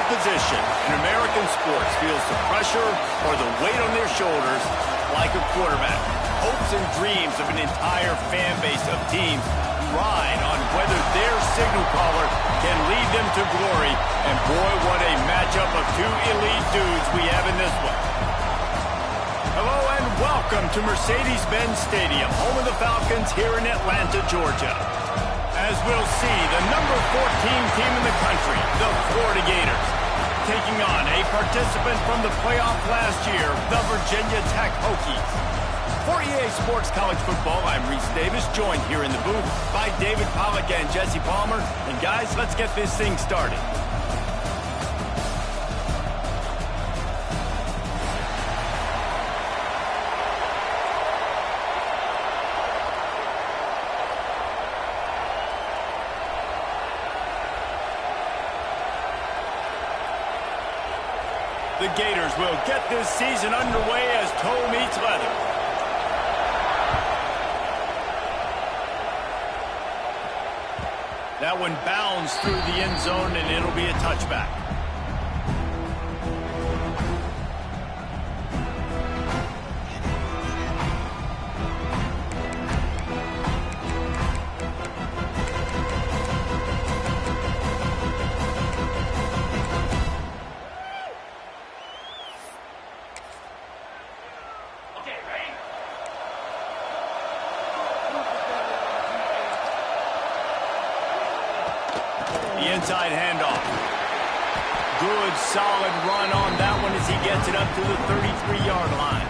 position in American sports feels the pressure or the weight on their shoulders like a quarterback. Hopes and dreams of an entire fan base of teams ride on whether their signal caller can lead them to glory. And boy, what a matchup of two elite dudes we have in this one. Hello and welcome to Mercedes-Benz Stadium, home of the Falcons here in Atlanta, Georgia. As we'll see, the number 14 team in the country, the Florida Gators, taking on a participant from the playoff last year, the Virginia Tech Hokies. For EA Sports College Football, I'm Reese Davis, joined here in the booth by David Pollack and Jesse Palmer. And guys, let's get this thing started. The Gators will get this season underway as toe meets leather. That one bounds through the end zone, and it'll be a touchback. Inside handoff. Good, solid run on that one as he gets it up to the 33-yard line.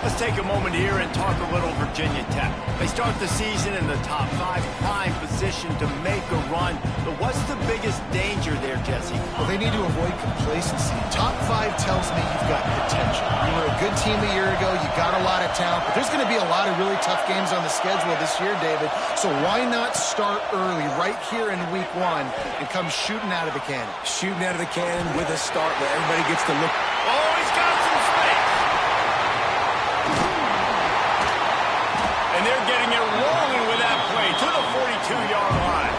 Let's take a moment here and talk a little Virginia Tech. They start the season in the top 5, prime position to make a run. But what's the biggest danger there, Jesse? Well, they need to avoid complacency. Top 5 tells me you've got potential. You were a good team a year ago. You got a lot of talent. But there's going to be a lot of really tough games on the schedule this year, David. So why not start early right here in week 1 and come shooting out of the cannon? Shooting out of the cannon with a start where everybody gets to look. Oh, he's got some space. And they're getting it rolling with that play to the 42-yard line.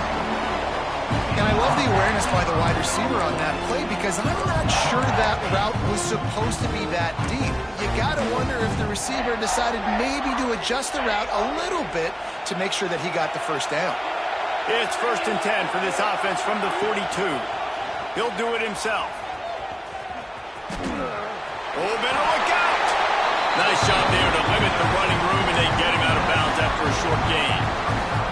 And I love the awareness by the wide receiver on that play because I'm not sure that route was supposed to be that deep. You got to wonder if the receiver decided maybe to adjust the route a little bit to make sure that he got the first down. It's 1st and 10 for this offense from the 42. He'll do it himself. Oh, better look out! Nice job there to limit the running room, and they get him out of bounds after a short gain.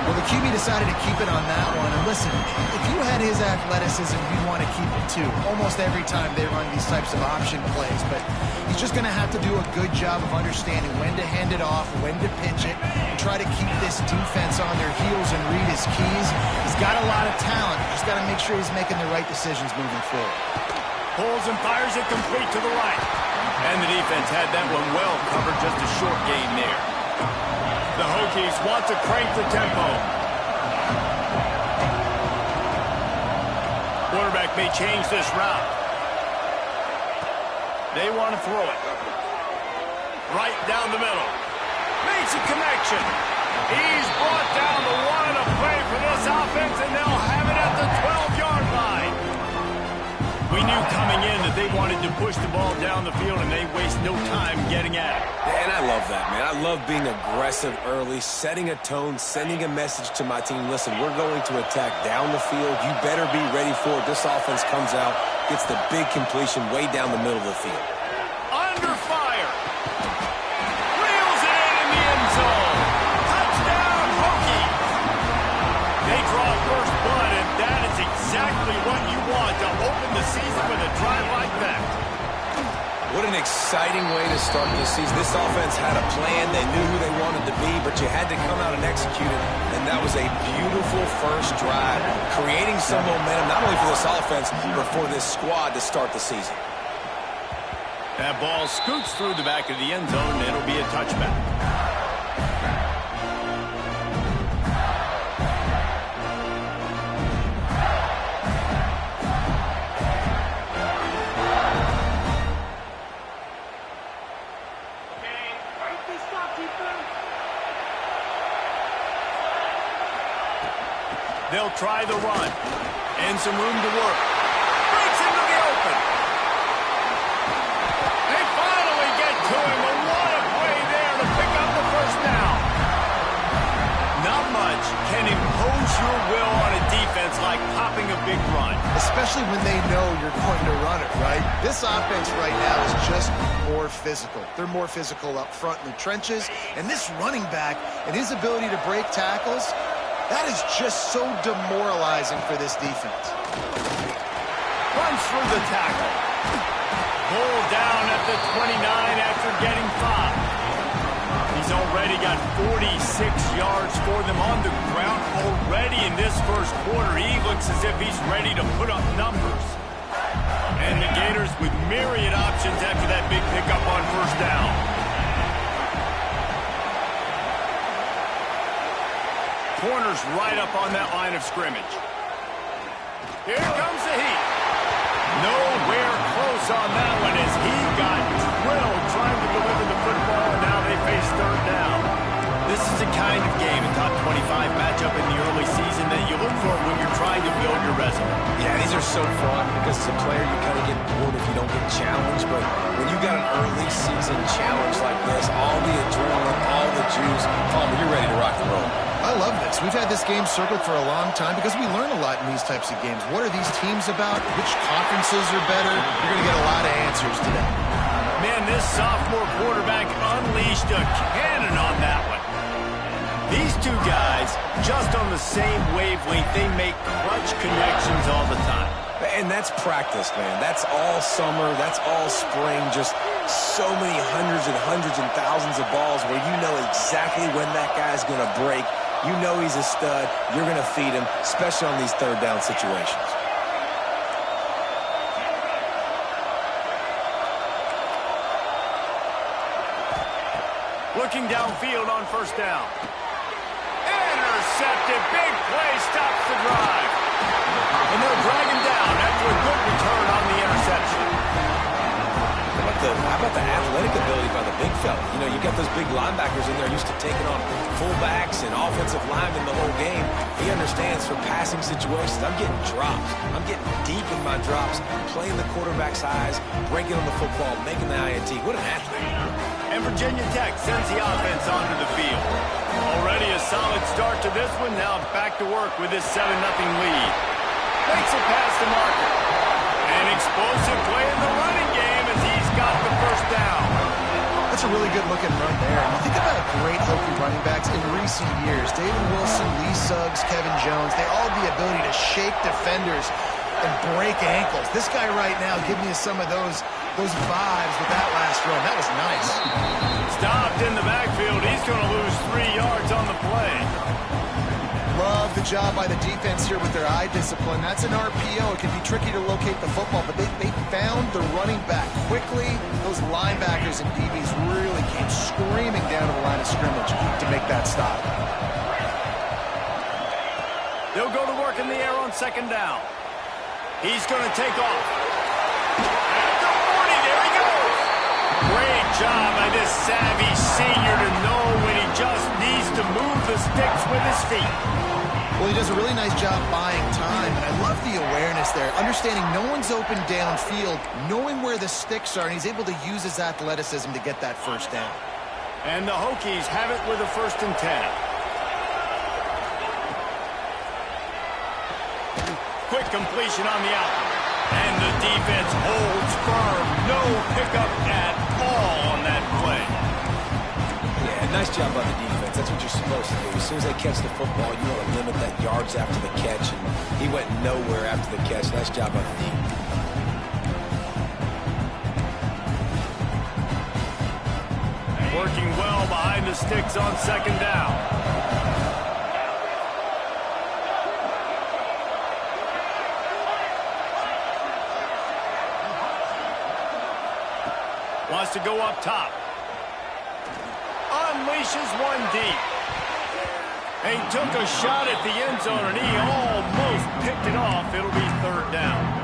Well, the QB decided to keep it on that one. And listen, if you had his athleticism, you'd want to keep it too. Almost every time they run these types of option plays. But he's just going to have to do a good job of understanding when to hand it off, when to pitch it, and try to keep this defense on their heels and read his keys. He's got a lot of talent. He's got to make sure he's making the right decisions moving forward. Pulls and fires it complete to the right. And the defense had that one well covered, just a short gain there. The Hokies want to crank the tempo. Quarterback may change this route. They want to throw it. Right down the middle. Makes a connection. He's brought down the one, a play for this offense, and they'll have it at the 12-yard line. We knew coming in that they wanted to push the ball down the field, and they waste no time getting at it. And I love that, man. I love being aggressive early, setting a tone, sending a message to my team. Listen, we're going to attack down the field. You better be ready for it. This offense comes out, gets the big completion way down the middle of the field. Under fire. Reels it in the end zone. Touchdown, Hokies. They draw first blood, and that is exactly what you want to open the season with a drive like that. What an exciting way to start this season. This offense had a plan. They knew who they wanted to be, but you had to come out and execute it. And that was a beautiful first drive, creating some momentum, not only for this offense, but for this squad to start the season. That ball scoots through the back of the end zone, and it'll be a touchback. They'll try the run. And some room to work. Breaks into especially when they know you're going to run it, right? This offense right now is just more physical. They're more physical up front in the trenches, and this running back and his ability to break tackles, that is just so demoralizing for this defense. Runs through the tackle. Pulled down at the 29 after getting 5. He's already got 46 yards for them on the ground already in this first quarter. He looks as if he's ready to put up numbers. And the Gators with myriad options after that big pickup on first down. Corners right up on that line of scrimmage. Here comes the heat. Nowhere close on that one as he got drilled trying to deliver the football, and now they face third down. This is the kind of game, a top 25 matchup in the early season that you look for when you're trying to build your resume. Yeah, these are so fun because as a player you kind of get bored if you don't get challenged, but when you got an early season challenge like this, all the adrenaline, all the juice, Palmer, you're ready to rock and roll. I love this. We've had this game circled for a long time because we learn a lot in these types of games. What are these teams about? Which conferences are better? You're going to get a lot of answers today. Man, this sophomore quarterback unleashed a cannon on that one. These two guys, just on the same wavelength, they make clutch connections all the time. And that's practice, man. That's all summer. That's all spring. Just so many hundreds and thousands of balls where you know exactly when that guy's going to break. You know he's a stud. You're going to feed him, especially on these third down situations. Looking downfield on first down. Intercepted. Big play. Stops the drive. And they'll drag him down after a good return on the interception. How about the athletic ability by the big fella? You know, you got those big linebackers in there used to taking on fullbacks and offensive linemen the whole game. He understands for passing situations. I'm getting drops. I'm getting deep in my drops, playing the quarterback's eyes, breaking on the football, making the INT. What an athlete. And Virginia Tech sends the offense onto the field. Already a solid start to this one. Now back to work with this 7-0 lead. Makes it past the marker. An explosive play in the running game as he's got the first down. That's a really good looking run there. And you think about great Hokie running backs in recent years. David Wilson, Lee Suggs, Kevin Jones, they all have the ability to shake defenders and break ankles. This guy right now, give me some of those vibes with that last run. That was nice. Stopped in the backfield. He's going to lose 3 yards on the play. Love the job by the defense here with their eye discipline. That's an RPO. It can be tricky to locate the football, but they found the running back quickly. Those linebackers and DBs really came screaming down to the line of scrimmage to make that stop. They'll go to work in the air on second down. He's going to take off. At the 40, there he goes. Great job by this savvy senior to know when he just needs to move the sticks with his feet. Well, he does a really nice job buying time, and I love the awareness there. Understanding no one's open downfield, knowing where the sticks are, and he's able to use his athleticism to get that first down. And the Hokies have it with a 1st and 10. Quick completion on the out. And the defense holds firm. No pickup at all on that play. Yeah, nice job by the defense. That's what you're supposed to do. As soon as they catch the football, you want to limit that yards after the catch. And he went nowhere after the catch. Nice job by the defense. Working well behind the sticks on second down. Wants to go up top. Unleashes one deep. He took a shot at the end zone, and he almost picked it off. It'll be third down.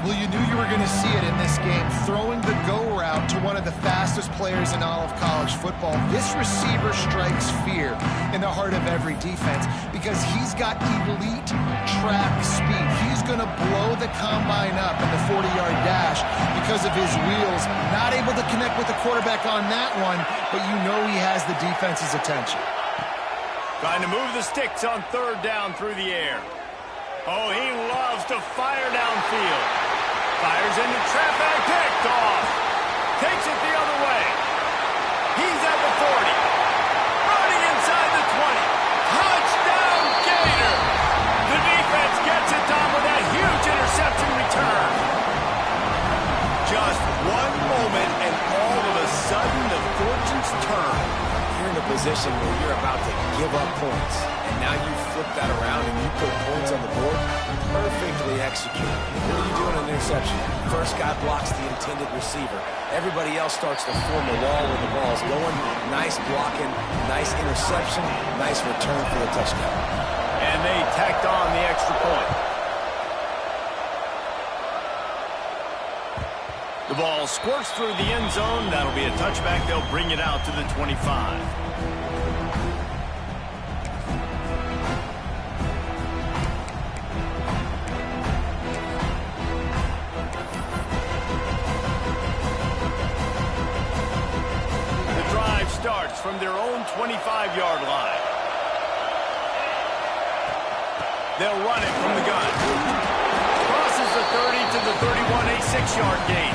Well, you knew you were going to see it in this game. Throwing the go route to one of the fastest players in all of college football. This receiver strikes fear in the heart of every defense because he's got elite track speed. He's going to blow the combine up in the 40-yard dash because of his wheels. Not able to connect with the quarterback on that one, but you know he has the defense's attention. Trying to move the sticks on third down through the air. Oh, he loves to fire downfield. Fires into traffic, picked off. Takes it the other way. He's at the 40. Running inside the 20. Touchdown, Gator. The defense gets it done with that huge interception return. Just one moment, and all of a sudden, the fortunes turn. You're in a position where you're about to give up points, and now you flip that around and you put points on the board. Perfectly executed. What are you doing in an interception? First guy blocks the intended receiver. Everybody else starts to form a wall when the ball's going. Nice blocking, nice interception, nice return for the touchdown. And they tacked on the extra point. The ball squirts through the end zone. That'll be a touchback. They'll bring it out to the 25. The drive starts from their own 25-yard line. They'll run it from the gun. Crosses the 30 to the 31, a 6-yard gain.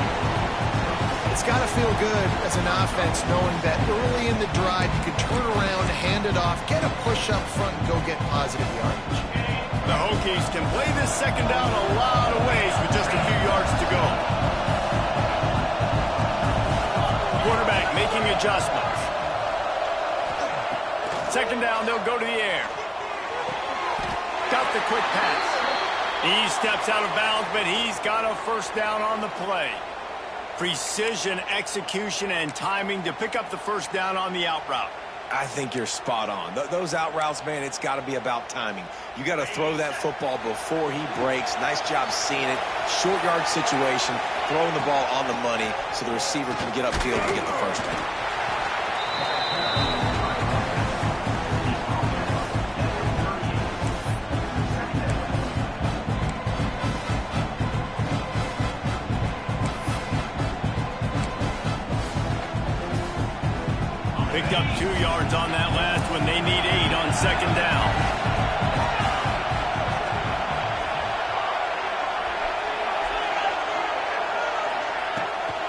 It's got to feel good as an offense knowing that early in the drive you can turn around, hand it off, get a push up front, and go get positive yardage. The Hokies can play this second down a lot of ways with just a few yards to go. Quarterback making adjustments. Second down, they'll go to the air. Got the quick pass. He steps out of bounds, but he's got a first down on the play. Precision, execution, and timing to pick up the first down on the out route. I think you're spot on. Those out routes, man, it's got to be about timing. You got to throw that football before he breaks. Nice job seeing it. Short yard situation, throwing the ball on the money so the receiver can get upfield and get the first down. Picked up 2 yards on that last one. They need 8 on second down.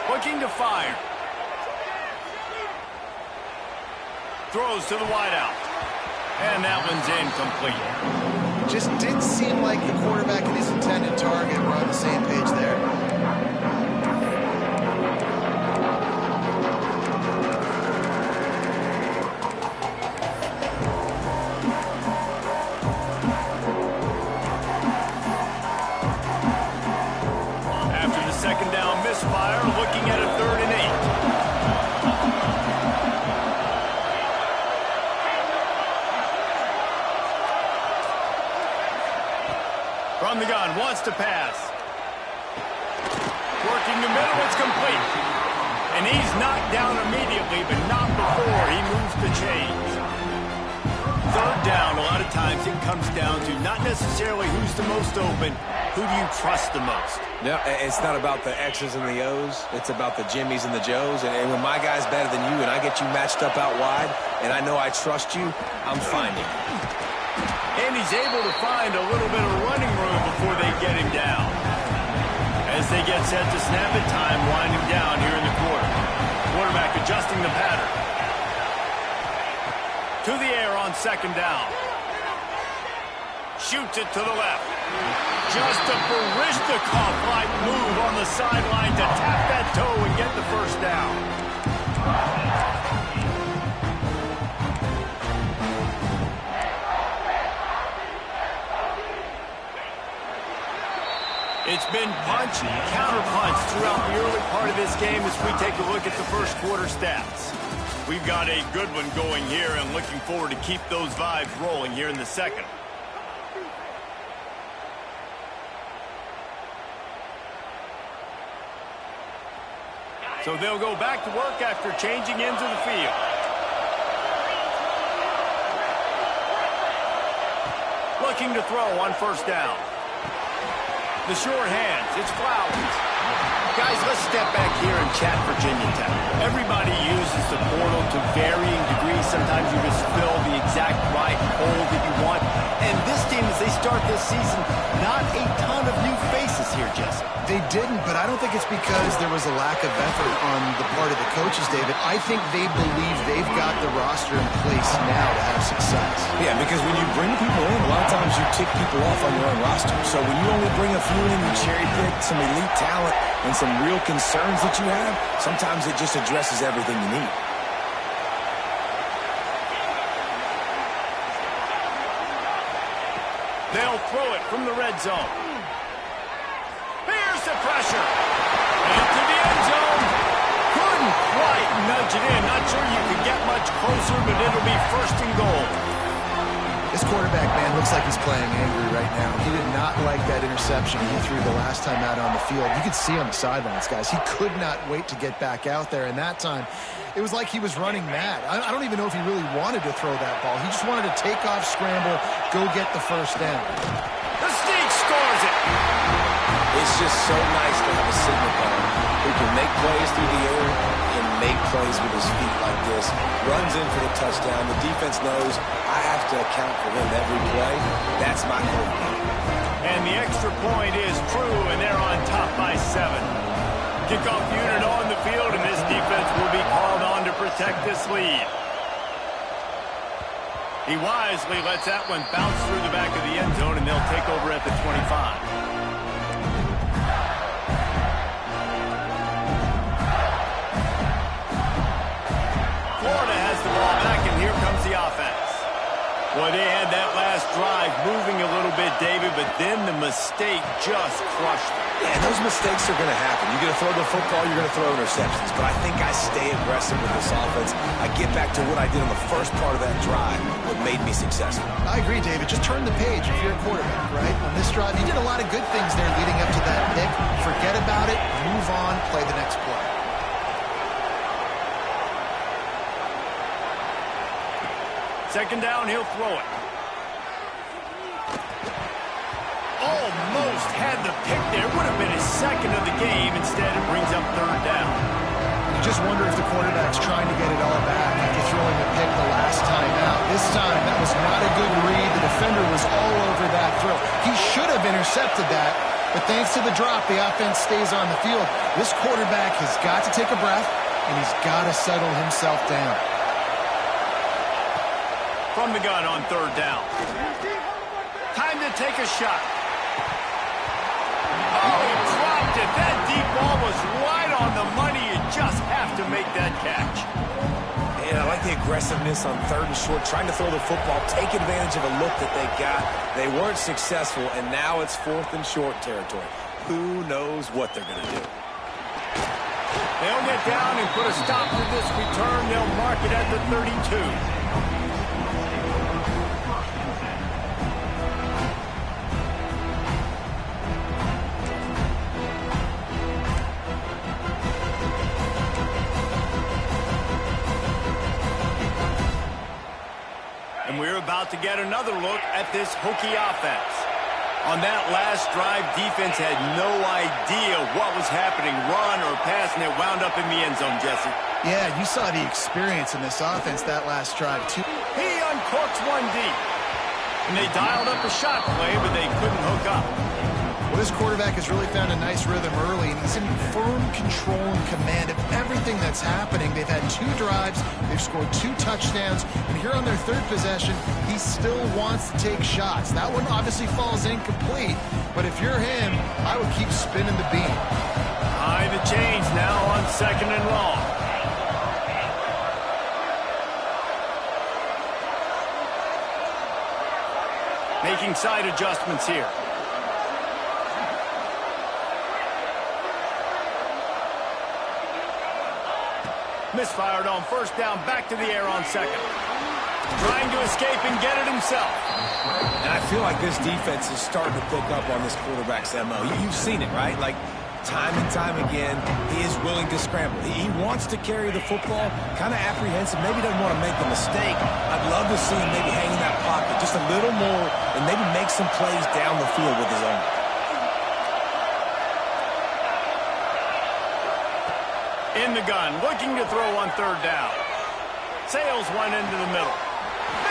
Looking to fire. Throws to the wideout. And that one's incomplete. Just didn't seem like the quarterback and his intended target were on the same page there. Misfire, looking at a 3rd and 8. From the gun, wants to pass. Working the middle, it's complete. And he's knocked down immediately, but not before he moves the chains. Third down, a lot of times it comes down to not necessarily who's the most open, who do you trust the most? No, it's not about the X's and the O's. It's about the Jimmies and the Joes. And when my guy's better than you and I get you matched up out wide and I know I trust you, I'm finding. And he's able to find a little bit of running room before they get him down. As they get set to snap it, time winding down here in the quarter. Quarterback adjusting the pattern. To the air on second down. Shoots it to the left. Just a Barishnikov-like move on the sideline to tap that toe and get the first down. It's been punch, counter-punch throughout the early part of this game as we take a look at the first quarter stats. We've got a good one going here and looking forward to keep those vibes rolling here in the second. So they'll go back to work after changing into the field. Looking to throw on first down. The short hands, it's Flowers. Guys, let's step back here and chat Virginia Tech. Everybody uses the portal to varying degrees. Sometimes you just fill the exact right hole that you want. And this team, as they start this season, not a ton of new faces here, Jesse. They didn't, but I don't think it's because there was a lack of effort on the part of the coaches, David. I think they believe they've got the roster in place now to have success. Yeah, because when you bring people in, a lot of times you tick people off on your own roster. So when you only bring a few in, you cherry pick some elite talent and some real concerns that you have, sometimes it just addresses everything you need. They'll throw it from the red zone. Here's the pressure. Into the end zone. Couldn't quite nudge it in. Not sure you could get much closer, but it'll be first and goal. This quarterback, man, looks like he's playing angry right now. He did not like that interception he threw the last time out on the field. You could see on the sidelines, guys. He could not wait to get back out there, and that time, it was like he was running mad. I don't even know if he really wanted to throw that ball. He just wanted to take off, scramble, go get the first down. The Sneak scores it. It's just so nice to have a signal guard who can make plays through the air and make plays with his feet like this. Runs in for the touchdown. The defense knows I have to account for him every play. That's my quarterback. And the extra point is true, and they're on top by 7. Kickoff unit on the field, and this defense will be called on to protect this lead. He wisely lets that one bounce through the back of the end zone, and they'll take over at the 25. Florida has the ball back, and here comes the offense. Boy, they had that last drive moving a little bit, David, but then the mistake just crushed them. Yeah, and those mistakes are going to happen. You're going to throw the football, you're going to throw interceptions. But I think I stay aggressive with this offense. I get back to what I did on the first part of that drive, what made me successful. I agree, David. Just turn the page if you're a quarterback, right? On this drive, you did a lot of good things there leading up to that pick. Forget about it, move on, play the next play. Second down, he'll throw it. Almost had the pick there. Would have been his second of the game. Instead, it brings up third down. You just wonder if the quarterback's trying to get it all back after throwing the pick the last time out. This time, that was not a good read. The defender was all over that throw. He should have intercepted that, but thanks to the drop, the offense stays on the field. This quarterback has got to take a breath, and he's got to settle himself down. From the gun on third down. Time to take a shot. Oh, he dropped it. That deep ball was right on the money. You just have to make that catch. And I like the aggressiveness on third and short, trying to throw the football, take advantage of a look that they got. They weren't successful, and now it's fourth and short territory. Who knows what they're going to do? They'll get down and put a stop to this return. They'll mark it at the 32. And we're about to get another look at this Hokie offense. On that last drive, defense had no idea what was happening, run or pass, and it wound up in the end zone, Jesse. Yeah, you saw the experience in this offense that last drive, too. He uncorks one deep. And they dialed up a shot play, but they couldn't hook up. Well, this quarterback has really found a nice rhythm early, and he's in firm control and command of everything that's happening. They've had 2 drives, they've scored 2 touchdowns, and here on their third possession, he still wants to take shots. That one obviously falls incomplete, but if you're him, I would keep spinning the beam. High the chains now on second and long. Making side adjustments here. Misfired on first down, back to the air on second. Trying to escape and get it himself. And I feel like this defense is starting to pick up on this quarterback's MO. You've seen it, right? Like, time and time again, he is willing to scramble. He wants to carry the football, kind of apprehensive, maybe doesn't want to make a mistake. I'd love to see him maybe hang in that pocket just a little more and maybe make some plays down the field with his own. In the gun, looking to throw on third down. Sails one into the middle.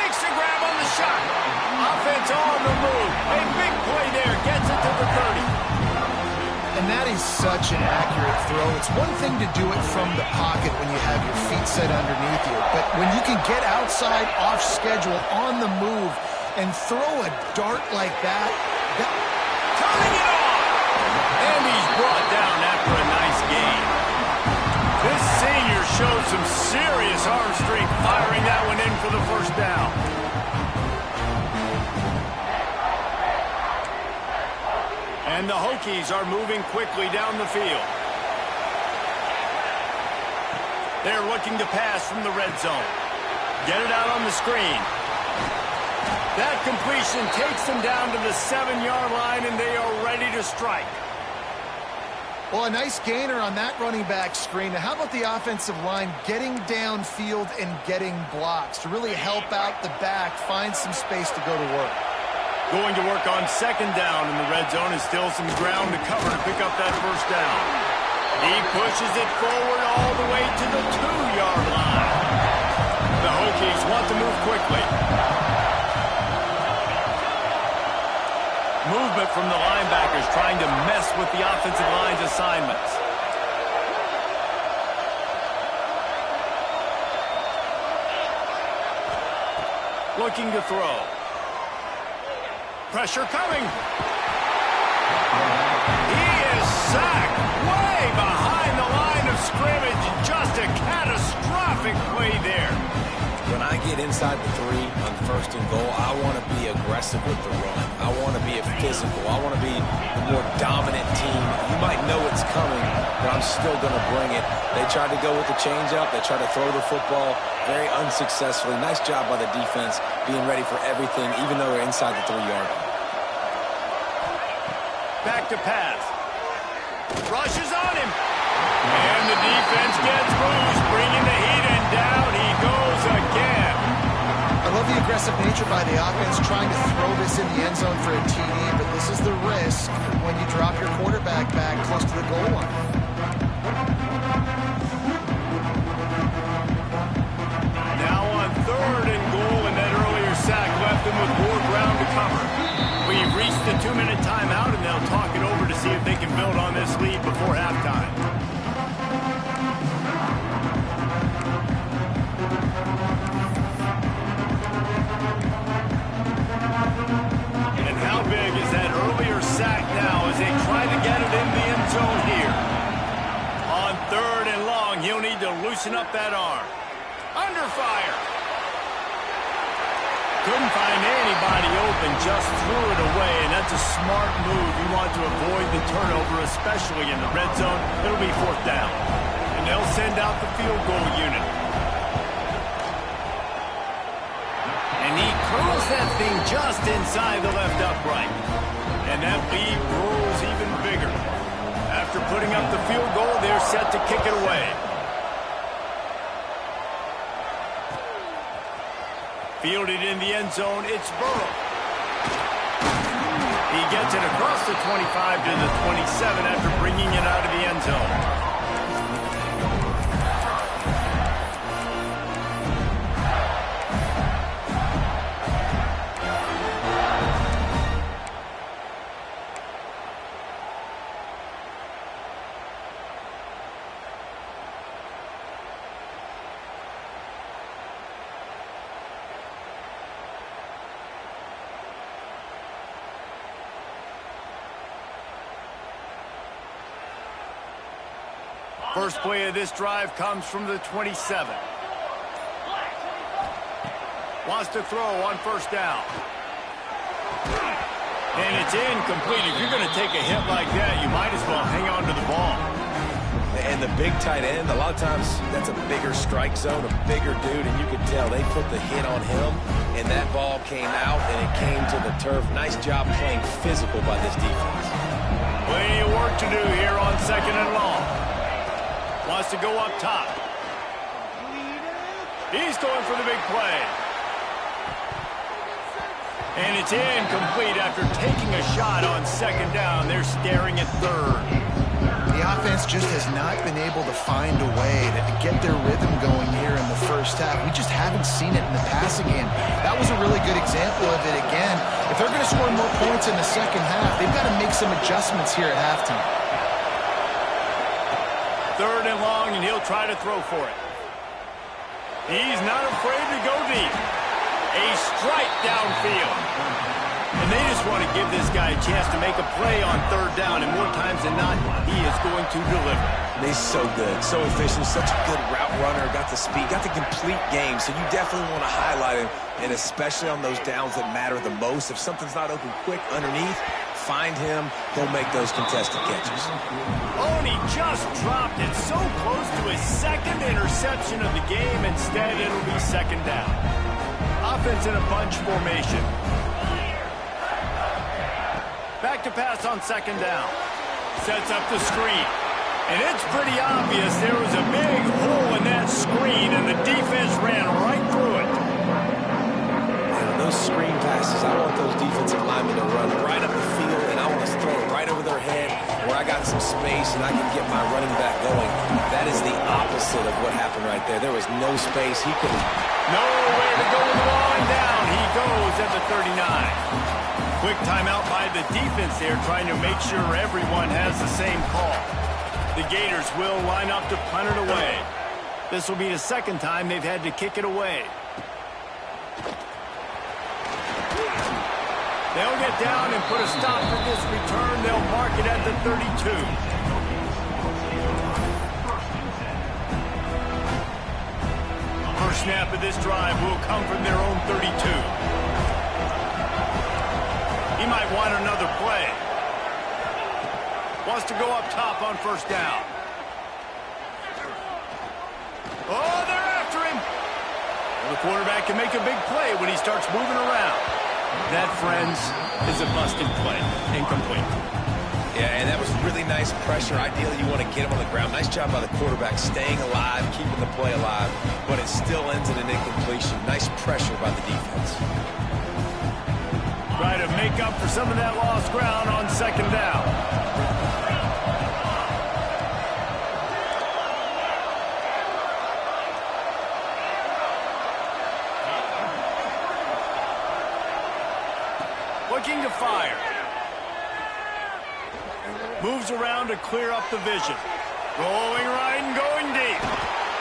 Makes Makes the grab on the shot. Offense on the move. A big play there. Gets it to the 30. And that is such an accurate throw. It's one thing to do it from the pocket when you have your feet set underneath you, but when you can get outside, off schedule, on the move, and throw a dart like that. Turning it on! And he's brought down after a nice gain. This senior showed some serious arm strength firing that one in for the first down. And the Hokies are moving quickly down the field. They're looking to pass from the red zone. Get it out on the screen. That completion takes them down to the 7-yard line, and they are ready to strike. Well, a nice gainer on that running back screen. Now, how about the offensive line getting downfield and getting blocks to really help out the back, find some space to go to work? Going to work on second down in the red zone, and still some ground to cover to pick up that first down. He pushes it forward all the way to the 2-yard line. The Hokies want to move quickly. Movement from the linebackers trying to mess with the offensive line's assignments. Looking to throw. Pressure coming. He is sacked way behind the line of scrimmage. Just a catastrophic play there. When I get inside the 3 on first and goal, I want to be aggressive with the run. I want to be physical. I want to be the more dominant team. You might know it's coming, but I'm still going to bring it. They tried to go with the changeup. They tried to throw the football very unsuccessfully. Nice job by the defense being ready for everything, even though they're inside the 3-yard line. Back to pass. Rushes on him. And the defense gets bruised, bringing the heat, and down he goes again. I love the aggressive nature by the offense trying to throw this in the end zone for a TD, but this is the risk when you drop your quarterback back close to the goal line. Now on third and goal, and that earlier sack left them with more ground to cover. We've reached the 2-minute timeout, and they'll talk it over to see if they can build on this lead before halftime. And how big is that earlier sack now as they try to get it in the end zone here? On third and long, he'll need to loosen up that arm. Under fire. Couldn't find anybody open, just threw it away, and that's a smart move. You want to avoid the turnover, especially in the red zone. It'll be fourth down. And they'll send out the field goal unit. And he curls that thing just inside the left upright. And that lead grows even bigger. After putting up the field goal, they're set to kick it away. Fielded in the end zone, it's Burrow. He gets it across the 25 to the 27 after bringing it out of the end zone. First play of this drive comes from the 27. Wants to throw on first down. And it's incomplete. If you're going to take a hit like that, you might as well hang on to the ball. And the big tight end, a lot of times that's a bigger strike zone, a bigger dude, and you could tell they put the hit on him, and that ball came out, and it came to the turf. Nice job playing physical by this defense. Plenty of work to do here on second and long. Wants to go up top. He's going for the big play. And it's incomplete after taking a shot on second down. They're staring at third. The offense just has not been able to find a way to get their rhythm going here in the first first half. We just haven't seen it in the passing game. That was a really good example of it again. If they're going to score more points in the second half, they've got to make some adjustments here at halftime. 3rd and long, and he'll try to throw for it. He's not afraid to go deep. A strike downfield. And they just want to give this guy a chance to make a play on 3rd down, and more times than not, he is going to deliver. He's so good, so efficient, such a good route runner, got the speed, got the complete game, so you definitely want to highlight him, and especially on those downs that matter the most. If something's not open quick underneath, find him, he'll make those contested catches. Oh, and he just dropped it so close to his 2nd interception of the game. Instead, it'll be 2nd down. Offense in a bunch formation. Back to pass on 2nd down. Sets up the screen. And it's pretty obvious there was a big hole in that screen, and the defense ran right through it. And those screen passes, I want those defensive linemen to run right up the field, and I want to throw it right over their head where I got some space and I can get my running back going. That is the opposite of what happened right there. There was no space. He couldn't. Nowhere to go with the ball, and down he goes at the 39. Quick timeout by the defense there, trying to make sure everyone has the same call. The Gators will line up to punt it away. This will be the 2nd time they've had to kick it away. They'll get down and put a stop to this return. They'll mark it at the 32. First snap of this drive will come from their own 32. He might want another play. Wants to go up top on 1st down. Oh, they're after him. Well, the quarterback can make a big play when he starts moving around. That, friends, is a busted play. Incomplete. Yeah, and that was really nice pressure. Ideally, you want to get him on the ground. Nice job by the quarterback staying alive, keeping the play alive, but it still ends in an incompletion. Nice pressure by the defense. Try to make up for some of that lost ground on 2nd down. Looking to fire. Moves around to clear up the vision. Rolling right and going deep.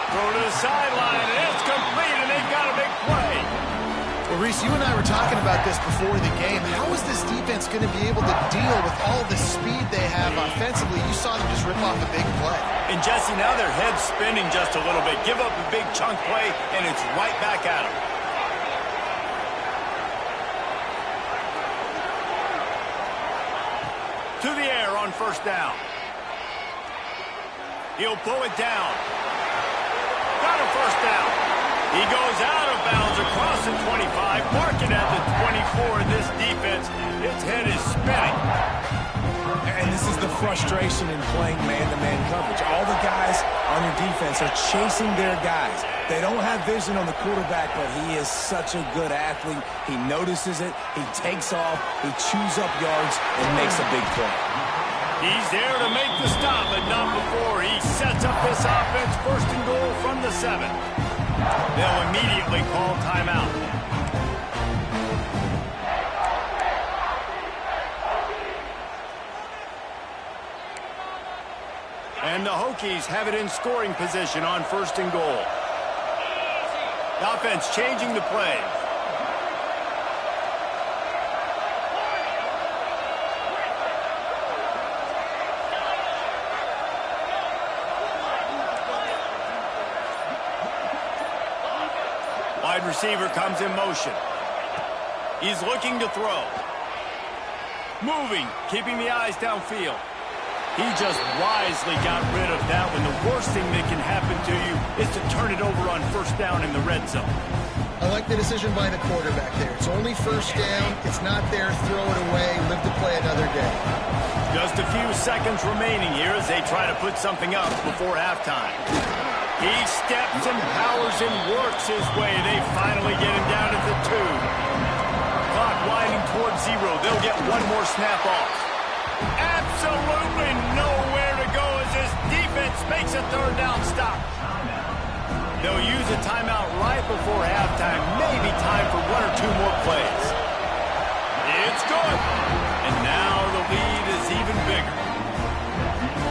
Throw to the sideline, and it's complete, and they've got a big play. Well, Reese, you and I were talking about this before the game. How is this defense going to be able to deal with all the speed they have offensively? You saw them just rip off a big play. And, Jesse, now their head's spinning just a little bit. Give up a big chunk play, and it's right back at them. To the air on 1st down. He'll pull it down. Got a 1st down. He goes out of bounds across the 25, mark it at the 24. This defense, its head is spinning. And this is the frustration in playing man-to-man coverage. All the guys on your defense are chasing their guys. They don't have vision on the quarterback, but he is such a good athlete. He notices it, he takes off, he chews up yards, and makes a big play. He's there to make the stop, but not before he sets up this offense. 1st and goal from the 7. They'll immediately call timeout. And the Hokies have it in scoring position on 1st and goal. The offense changing the play. Wide receiver comes in motion. He's looking to throw. Moving, keeping the eyes downfield. He just wisely got rid of that when the worst thing that can happen to you is to turn it over on 1st down in the red zone. I like the decision by the quarterback there. It's only 1st down. It's not there. Throw it away. Live to play another day. Just a few seconds remaining here as they try to put something up before halftime. He steps and powers and works his way. They finally get him down at the 2. Clock winding towards 0. They'll get one more snap off. Absolutely nowhere to go as this defense makes a 3rd down stop. They'll use a timeout right before halftime. Maybe time for one or two more plays. It's good. And now the lead is even bigger.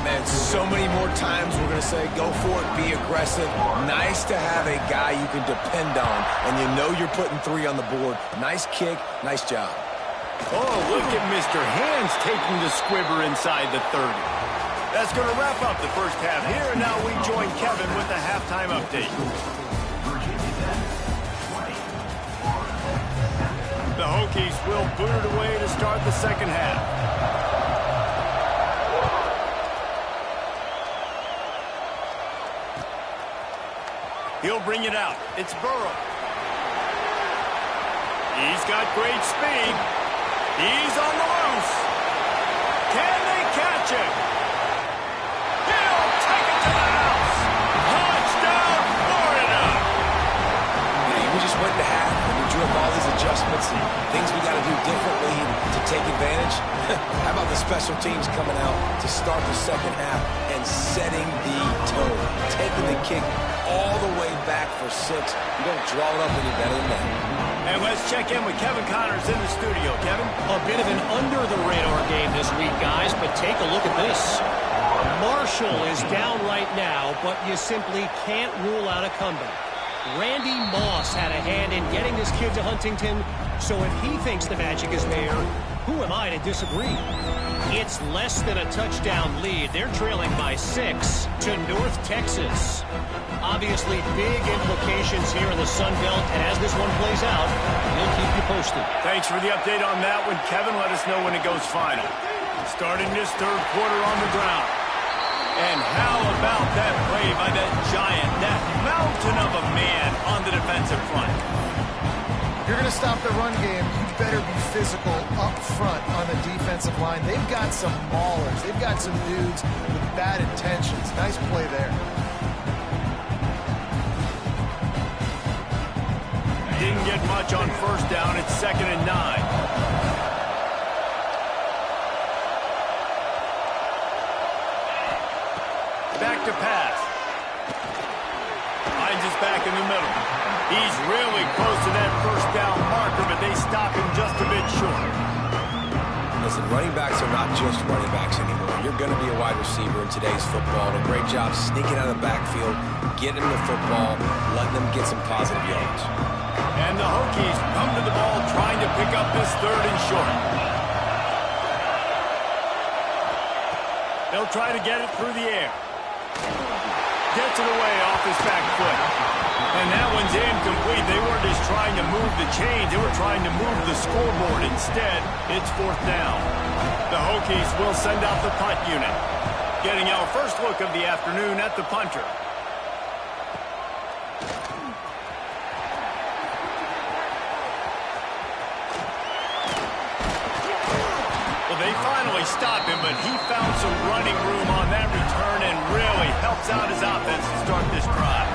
Man, so many more times we're going to say, go for it, be aggressive. Nice to have a guy you can depend on, and you know you're putting 3 on the board. Nice kick, nice job. Oh, look at Mr. Hands taking the squibber inside the 30. That's going to wrap up the first half here, and now we join Kevin with the halftime update. The Hokies will boot it away to start the second half. He'll bring it out. It's Burrow. He's got great speed. He's on the loose. Can they catch him? He'll take it to the house. Touchdown, Florida. Hey, we just went to half, and we drew up all these adjustments and things we got to do differently to take advantage. How about the special teams coming out to start the second half and setting the tone, taking the kick all the way back for 6. You don't draw it up any better than that. And let's check in with Kevin Connors in the studio. Kevin? A bit of an under-the-radar game this week, guys, but take a look at this. Marshall is down right now, but you simply can't rule out a comeback. Randy Moss had a hand in getting this kid to Huntington, so if he thinks the magic is there, who am I to disagree? It's less than a touchdown lead. They're trailing by 6 to North Texas. Obviously, big implications here in the Sun Belt, and as this one plays out, we'll keep you posted. Thanks for the update on that one, Kevin. Let us know when it goes final. Starting this third quarter on the ground. And how about that play by that giant, that mountain of a man on the defensive front? If you're going to stop the run game, you better be physical up front on the defensive line. They've got some maulers. They've got some dudes with bad intentions. Nice play there. Didn't get much on first down. It's 2nd and 9. Back to pass. Finds his back in the middle. He's really close to that first down marker, but they stop him just a bit short. Listen, running backs are not just running backs anymore. You're going to be a wide receiver in today's football. And a great job sneaking out of the backfield, getting them the football, letting them get some positive yards. And the Hokies come to the ball trying to pick up this 3rd and short. They'll try to get it through the air. Gets it away off his back foot. And that one's incomplete. They weren't just trying to move the chains. They were trying to move the scoreboard. Instead, it's 4th down. The Hokies will send out the punt unit. Getting our first look of the afternoon at the punter. They finally stop him, but he found some running room on that return and really helps out his offense to start this drive.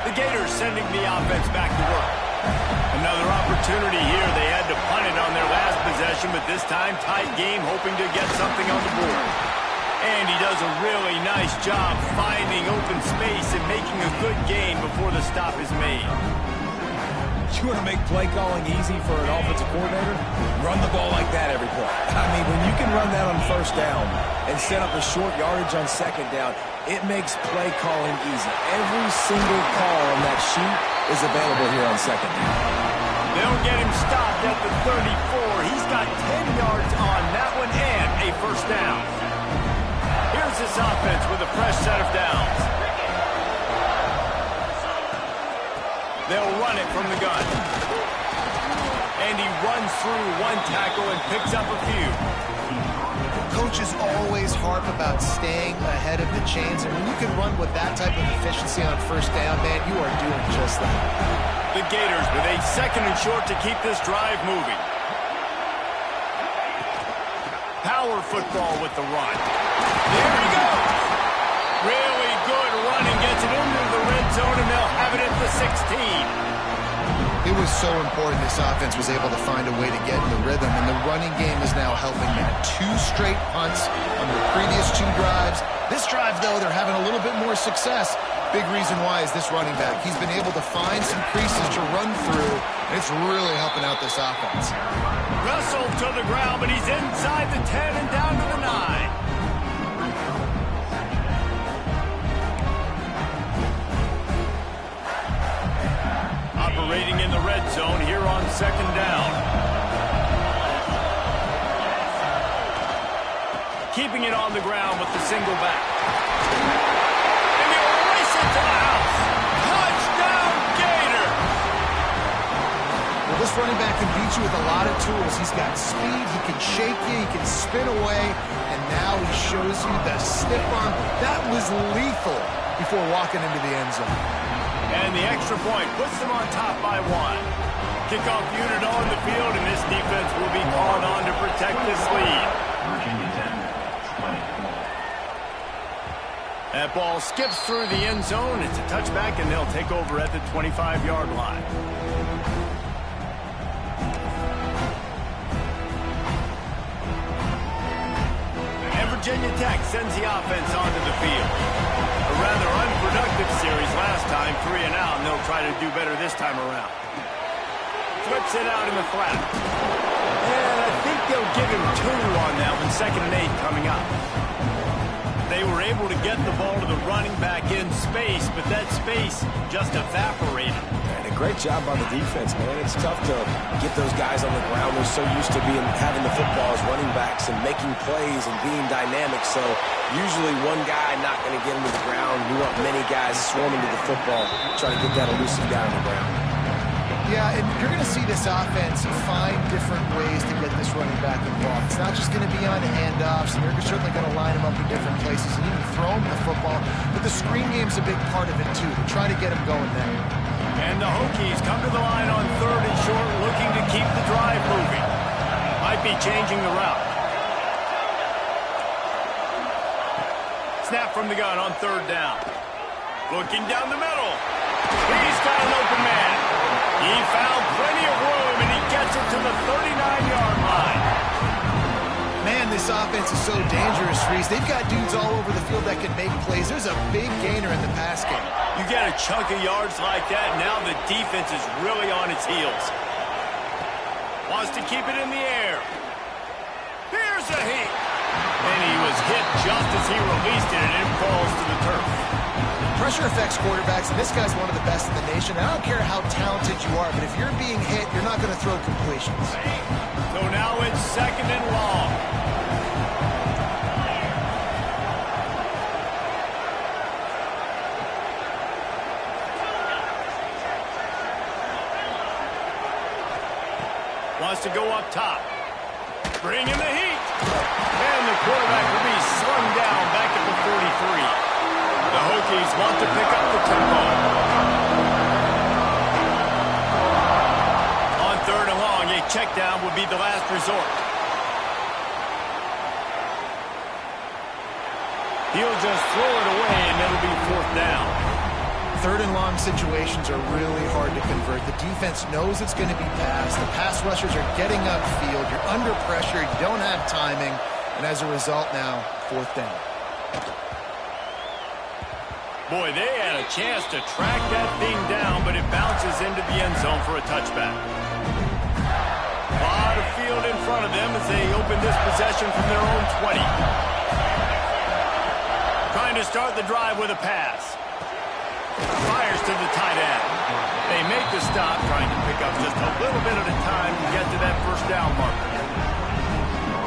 The Gators sending the offense back to work. Another opportunity here. They had to punt it on their last possession, but this time tight game, hoping to get something on the board. And he does a really nice job finding open space and making a good gain before the stop is made. You want to make play calling easy for an offensive coordinator? Run the ball like that every play. I mean, when you can run that on first down and set up a short yardage on second down, it makes play calling easy. Every single call on that sheet is available here on second down. They'll get him stopped at the 34. He's got 10 yards on that one and a first down. Here's this offense with a fresh set of downs. They'll run it from the gun. And he runs through one tackle and picks up a few. Coaches always harp about staying ahead of the chains, and when you can run with that type of efficiency on first down, man, you are doing just that. The Gators with a 2nd and short to keep this drive moving. Power football with the run. There he goes. Really good running, gets it into the red zone, and they'll have it at the 16. It was so important this offense was able to find a way to get in the rhythm, and the running game is now helping them. 2 straight punts on the previous 2 drives. This drive, though, they're having a little bit more success. Big reason why is this running back. He's been able to find some creases to run through, and it's really helping out this offense. Wrestled to the ground, but he's inside the 10 and down to the 9. Operating in the red zone here on 2nd down. Keeping it on the ground with the single back. And he'll race it to the house. Touchdown, Gator! Well, this running back can beat you with a lot of tools. He's got speed, he can shake you, he can spin away, and now he shows you the stiff arm. That was lethal before walking into the end zone. And the extra point puts them on top by 1. Kickoff unit on the field, and this defense will be called on to protect this lead. That ball skips through the end zone. It's a touchback, and they'll take over at the 25-yard line. And Virginia Tech sends the offense onto the field. A rather unproductive series last time, 3 and out, and they'll try to do better this time around. Flips it out in the flat. And I think they'll give him 2 on that one, 2nd and 8 coming up. They were able to get the ball to the running back in space, but that space just evaporated. And a great job by the defense, man. It's tough to get those guys on the ground. They're so used to having the football as running backs and making plays and being dynamic. So usually one guy not going to get him to the ground. You want many guys swarming to the football, trying to get that elusive guy on the ground. Yeah, and you're going to see this offense find different ways to get this running back involved. It's not just going to be on handoffs, and they're certainly going to line him up in different places and even throw him the football. But the screen game's a big part of it, too, to try to get him going there. And the Hokies come to the line on 3rd and short, looking to keep the drive moving. Might be changing the route. Snap from the gun on 3rd down. Looking down the middle. He's got an open man. He found plenty of room, and he gets it to the 39-yard line. Man, this offense is so dangerous, Reese. They've got dudes all over the field that can make plays. There's a big gainer in the pass game. You get a chunk of yards like that, now the defense is really on its heels. Wants to keep it in the air. Here's a hit. And he was hit just as he released it, and it falls to the turf. Pressure affects quarterbacks, and this guy's one of the best in the nation. I don't care how talented you are, but if you're being hit, you're not going to throw completions. So now it's 2nd and long. Wants to go up top. Bring in the heat. And the quarterback will be slung down back at the 43. The Hokies want to pick up the tempo. On 3rd and long, a check down would be the last resort. He'll just throw it away, and it'll be 4th down. 3rd and long situations are really hard to convert. The defense knows it's going to be passed. The pass rushers are getting upfield. You're under pressure. You don't have timing. And as a result now, 4th down. Boy, they had a chance to track that thing down, but it bounces into the end zone for a touchback. A lot of field in front of them as they open this possession from their own 20. Trying to start the drive with a pass. Fires to the tight end. They make the stop, trying to pick up just a little bit at a time to get to that 1st down marker.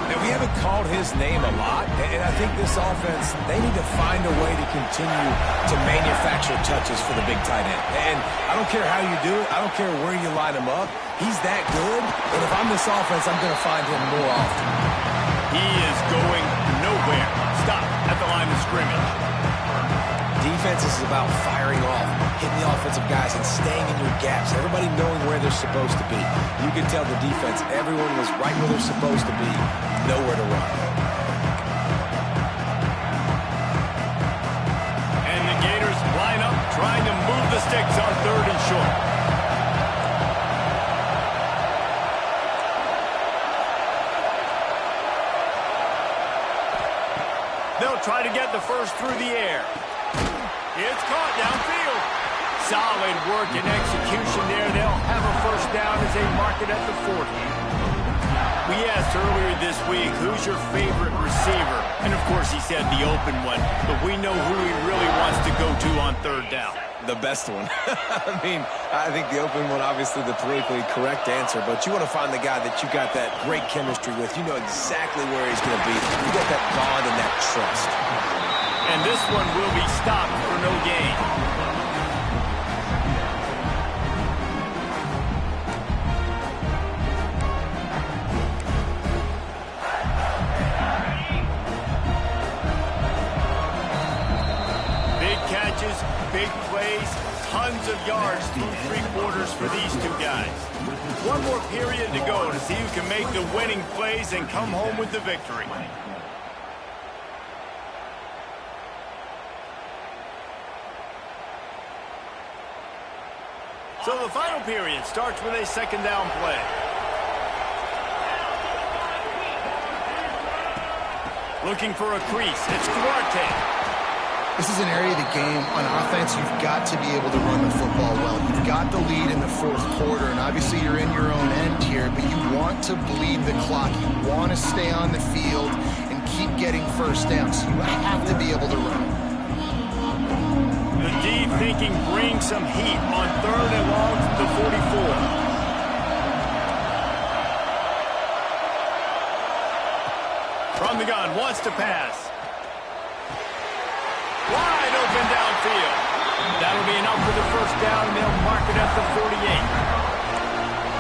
Now, we haven't called his name a lot, and I think this offense, they need to find a way to continue to manufacture touches for the big tight end. And I don't care how you do it. I don't care where you line him up. He's that good, and if I'm this offense, I'm going to find him more often. He is going nowhere. Stop at the line of scrimmage. Defense is about firing off, hitting the offensive guys, and staying in your gaps. Everybody knowing where they're supposed to be. You can tell the defense, everyone was right where they're supposed to be, nowhere to run. And the Gators line up, trying to move the sticks on 3rd and short. They'll try to get the first through the air. It's caught downfield. Solid work and execution there. They'll have a first down as they mark it at the 40. We asked earlier this week, who's your favorite receiver? And, of course, he said the open one. But we know who he really wants to go to on third down. The best one. I mean, I think the open one, obviously the politically correct answer, but you want to find the guy that you got that great chemistry with. You know exactly where he's going to be. You got that bond and that trust. And this one will be stopped for no gain. Big plays, tons of yards through three quarters for these two guys. One more period to go to see who can make the winning plays and come home with the victory. So the final period starts with a second down play. Looking for a crease, it's Duarte. This is an area of the game, on offense, you've got to be able to run the football well. You've got the lead in the fourth quarter, and obviously you're in your own end here, but you want to bleed the clock. You want to stay on the field and keep getting first down, so you have to be able to run. The deep thinking brings some heat on third and long from the 44. From the gun, wants to pass. Wide open downfield. That'll be enough for the first down, and they'll mark it at the 48.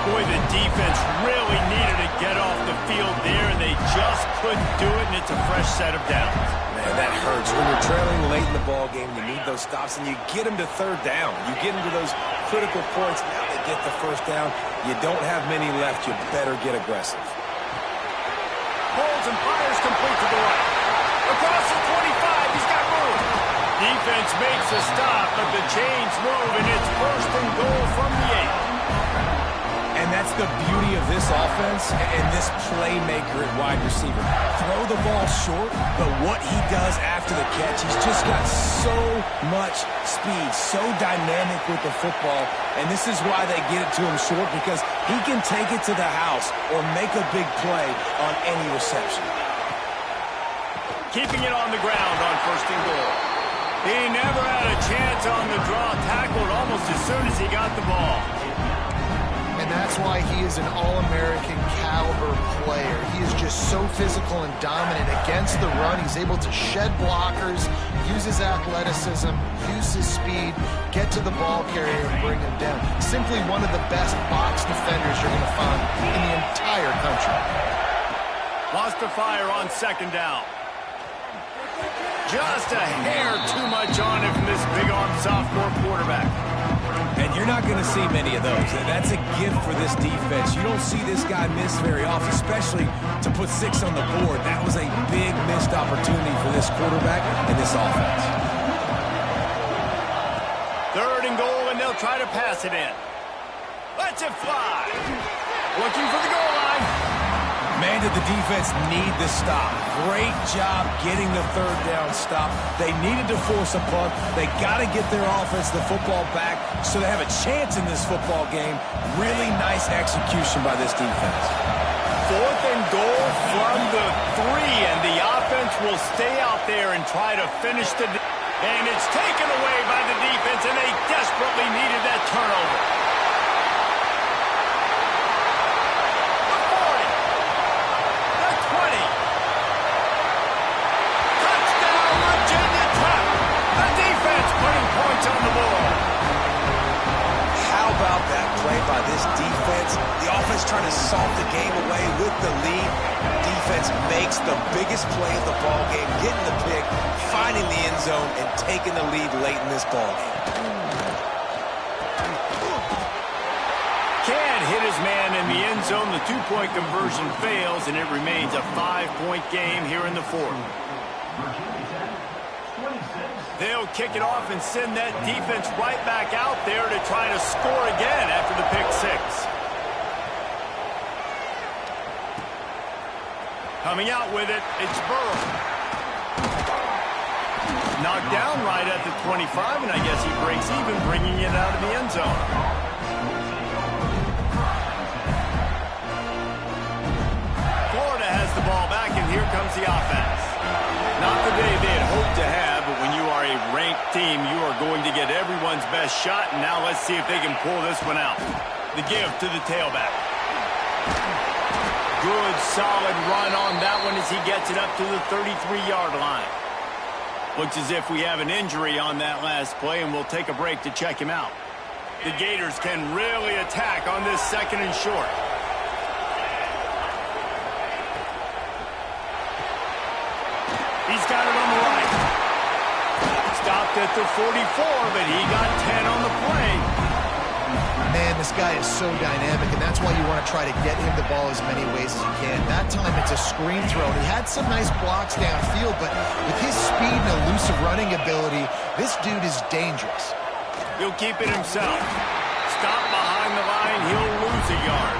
Boy, the defense really needed to get off the field there, and they just couldn't do it, and it's a fresh set of downs. Man, that hurts. When you're trailing late in the ball game, you need those stops, and you get them to third down. You get them to those critical points. Now they get the first down. You don't have many left. You better get aggressive. Holds and fires complete to the right. Across the 25, he's got room. Defense makes a stop, but the chains move, and it's first and goal from the 8. And that's the beauty of this offense and this playmaker at wide receiver. Throw the ball short, but what he does after the catch, he's just got so much speed, so dynamic with the football, and this is why they get it to him short, because he can take it to the house or make a big play on any reception. Keeping it on the ground on first and goal. He never had a chance on the draw, tackled almost as soon as he got the ball. And that's why he is an All-American caliber player. He is just so physical and dominant against the run. He's able to shed blockers, use his athleticism, use his speed, get to the ball carrier and bring him down. Simply one of the best box defenders you're going to find in the entire country. Wants to fire on second down. Just a hair too much on him from this big-arm sophomore quarterback. And you're not going to see many of those. That's a gift for this defense. You don't see this guy miss very often, especially to put 6 on the board. That was a big missed opportunity for this quarterback and this offense. Third and goal, and they'll try to pass it in. Lets it fly. Looking for the goal line. Man, did the defense need the stop. Great job getting the third down stop. They needed to force a punt. They got to get their offense the football back so they have a chance in this football game. Really nice execution by this defense. Fourth and goal from the 3, and the offense will stay out there and try to finish the... And it's taken away by the defense, and they desperately needed that turnover. On the ball. How about that play by this defense? The offense trying to salt the game away with the lead. Defense makes the biggest play of the ball game, getting the pick, finding the end zone, and taking the lead late in this ball game. Can't hit his man in the end zone. The 2-point conversion fails, and it remains a 5-point game here in the fourth. They'll kick it off and send that defense right back out there to try to score again after the pick 6. Coming out with it, it's Burrow. Knocked down right at the 25, and I guess he breaks even, bringing it out of the end zone. Florida has the ball back, and here comes the offense. Not the day they had hoped to have, but when you are a ranked team, you are going to get everyone's best shot, and now let's see if they can pull this one out. The give to the tailback. Good, solid run on that one as he gets it up to the 33-yard line. Looks as if we have an injury on that last play, and we'll take a break to check him out. The Gators can really attack on this second and short. He's got it on the right. Stopped at the 44, but he got 10 on the play. Man, this guy is so dynamic, and that's why you want to try to get him the ball as many ways as you can. That time it's a screen throw. He had some nice blocks downfield, but with his speed and elusive running ability, this dude is dangerous. He'll keep it himself. Stop behind the line, he'll lose a yard.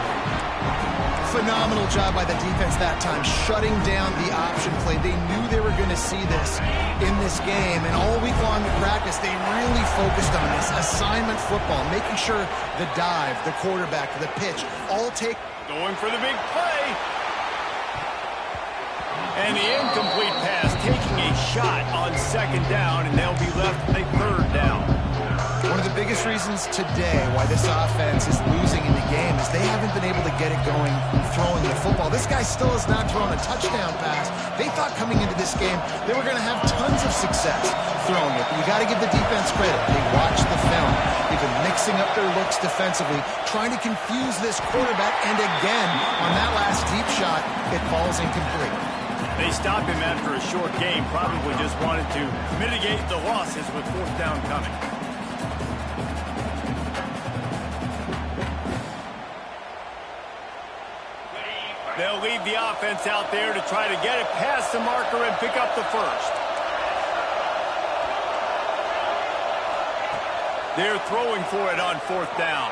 Phenomenal job by the defense that time, shutting down the option play. They knew they were going to see this in this game, and all week long in practice, they really focused on this assignment football, making sure the dive, the quarterback, the pitch, all take. Going for the big play. And the incomplete pass, taking a shot on second down, and they'll be left with a third down. One of the biggest reasons today why this offense is losing in the game is they haven't been able to get it going throwing the football. This guy still has not thrown a touchdown pass. They thought coming into this game they were going to have tons of success throwing it. But you got to give the defense credit. They watched the film. They've been mixing up their looks defensively, trying to confuse this quarterback. And again, on that last deep shot, it falls incomplete. They stopped him after a short game, probably just wanted to mitigate the losses with fourth down coming. They'll leave the offense out there to try to get it past the marker and pick up the first. They're throwing for it on fourth down.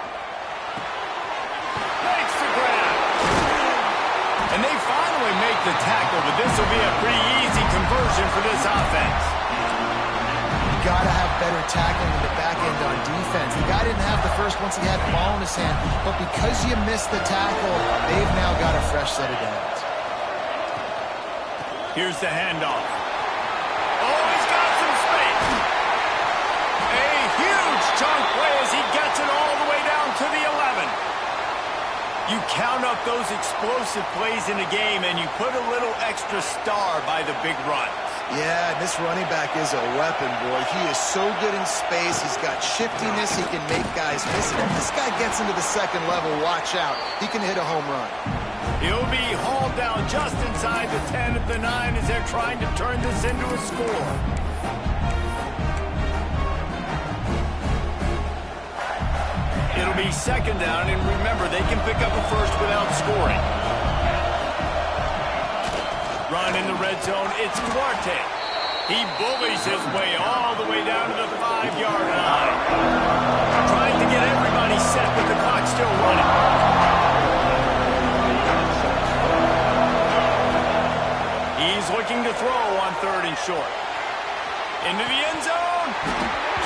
Makes the grab. And they finally make the tackle, but this will be a pretty easy conversion for this offense. You got to have better tackling in the back end on defense. The guy didn't have the first once he had the ball in his hand, but because you missed the tackle, they've now got a fresh set of downs. Here's the handoff. Oh, he's got some space. A huge chunk play as he gets it all the way down to the 11. You count up those explosive plays in a game, and you put a little extra star by the big runs. Yeah, and this running back is a weapon, boy. He is so good in space. He's got shiftiness. He can make guys miss it. If this guy gets into the second level, watch out. He can hit a home run. He'll be hauled down just inside the 10 at the 9 as they're trying to turn this into a score. It'll be second down, and remember, they can pick up a first without scoring. Run in the red zone, it's Duarte. He bullies his way all the way down to the 5-yard line. Trying to get everybody set with the clock still running. He's looking to throw on third and short. Into the end zone.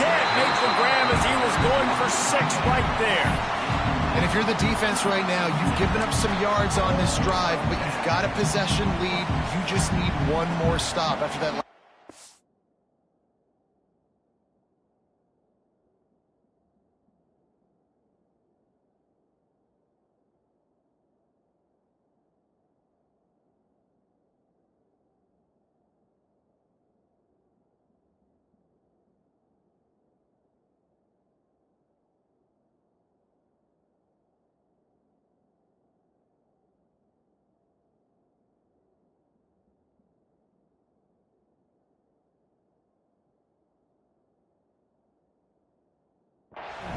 Can't make the grab as he was going for 6 right there. And if you're the defense right now, you've given up some yards on this drive, but you've got a possession lead. You just need one more stop after that.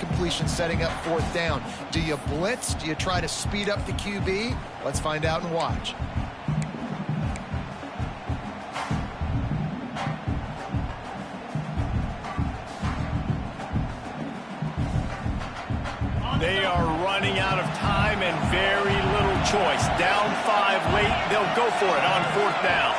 Completion setting up fourth down. Do you blitz? Do you try to speed up the QB? Let's find out and watch. They are running out of time and very little choice. Down 5 late, they'll go for it on fourth down.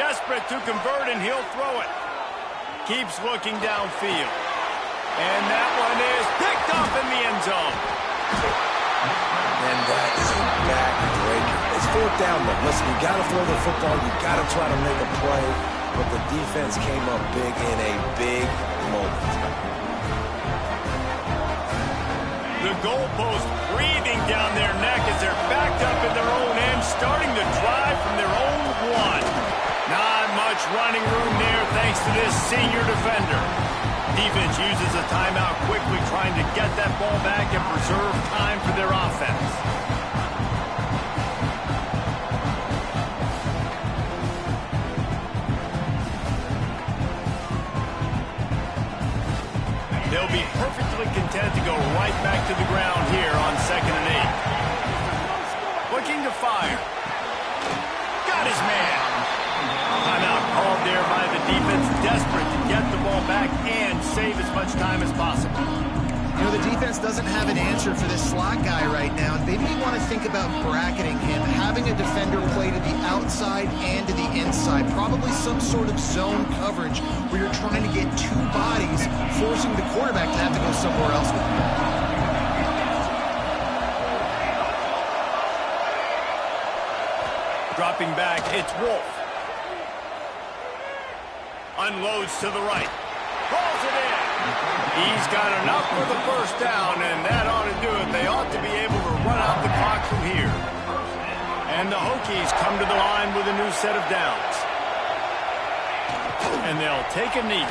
desperate to convert, and he'll throw it. Keeps looking downfield. And that one is picked up in the end zone. And that is a backbreaker. It's fourth down, though. Listen, you got to throw the football. You got to try to make a play. But the defense came up big in a big moment. The goalpost breathing down their neck as they're backed up in their own end, starting to drive from their own one. Not much running room there thanks to this senior defender. Defense uses a timeout quickly, trying to get that ball back and preserve time for their offense. They'll be perfectly content to go right back to the ground here on 2nd and 8. Looking to fire. Got his man. Timeout called there by the defense, desperate to get the ball back and save as much time as possible. You know, the defense doesn't have an answer for this slot guy right now. They may want to think about bracketing him, having a defender play to the outside and to the inside. Probably some sort of zone coverage where you're trying to get two bodies, forcing the quarterback to have to go somewhere else with the ball. Dropping back, it's Wolf. Unloads to the right. Pulls it in. He's got enough for the first down, and that ought to do it. They ought to be able to run out the clock from here. And the Hokies come to the line with a new set of downs. And they'll take a knee.